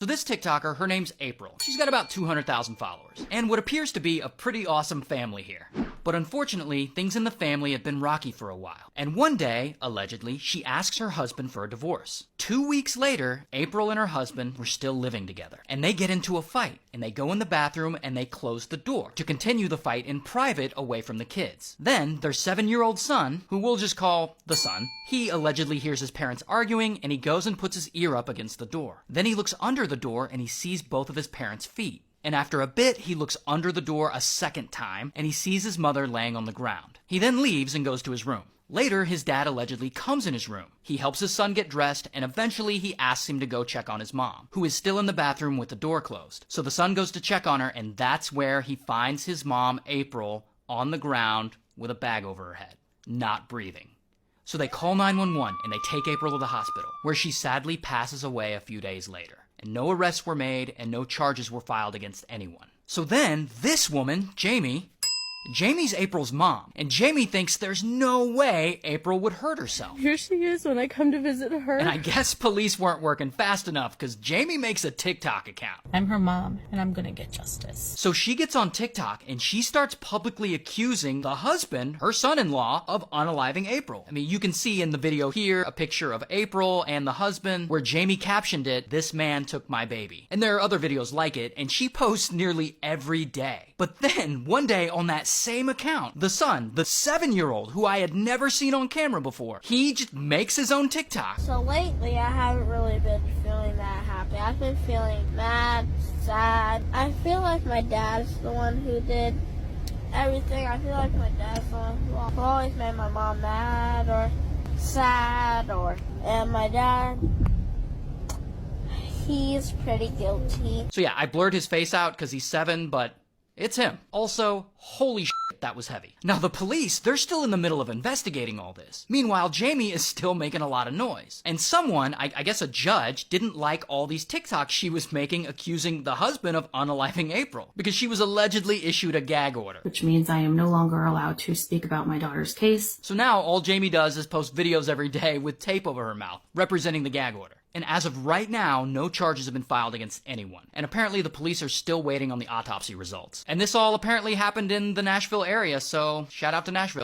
So this TikToker, her name's April. She's got about 200,000 followers, and what appears to be a pretty awesome family here. But unfortunately, things in the family have been rocky for a while. And one day, allegedly, she asks her husband for a divorce. 2 weeks later, April and her husband were still living together. And they get into a fight, and they go in the bathroom and they close the door to continue the fight in private away from the kids. Then, their 7-year-old son, who we'll just call the son, he allegedly hears his parents arguing, and he goes and puts his ear up against the door. Then he looks under the door and he sees both of his parents' feet. And after a bit, he looks under the door a second time, and he sees his mother laying on the ground. He then leaves and goes to his room. Later, his dad allegedly comes in his room. He helps his son get dressed, and eventually he asks him to go check on his mom, who is still in the bathroom with the door closed. So the son goes to check on her, and that's where he finds his mom, April, on the ground with a bag over her head, not breathing. So they call 911, and they take April to the hospital, where she sadly passes away a few days later. And no arrests were made, and no charges were filed against anyone. So then, this woman, Jamie's April's mom, and Jamie thinks there's no way April would hurt herself. Here she is when I come to visit her. And I guess police weren't working fast enough, because Jamie makes a TikTok account. I'm her mom, and I'm gonna get justice. So she gets on TikTok, and she starts publicly accusing the husband, her son-in-law, of unaliving April. I mean, you can see in the video here a picture of April and the husband, where Jamie captioned it, "This man took my baby." And there are other videos like it, and she posts nearly every day. But then, one day on that same account, the son, the 7-year-old, who I had never seen on camera before, he just makes his own TikTok. So lately, I haven't really been feeling that happy. I've been feeling mad, sad. I feel like my dad's the one who did everything. I feel like my dad's the one who always made my mom mad or sad, and my dad, he's pretty guilty. So yeah, I blurred his face out because he's 7, but it's him. Also, holy shit, that was heavy. Now the police, they're still in the middle of investigating all this. Meanwhile, Jamie is still making a lot of noise. And someone, I guess a judge, didn't like all these TikToks she was making accusing the husband of unaliving April, because she was allegedly issued a gag order. Which means I am no longer allowed to speak about my daughter's case. So now all Jamie does is post videos every day with tape over her mouth, representing the gag order. And as of right now, no charges have been filed against anyone. And apparently the police are still waiting on the autopsy results. And this all apparently happened in the Nashville area, so shout out to Nashville.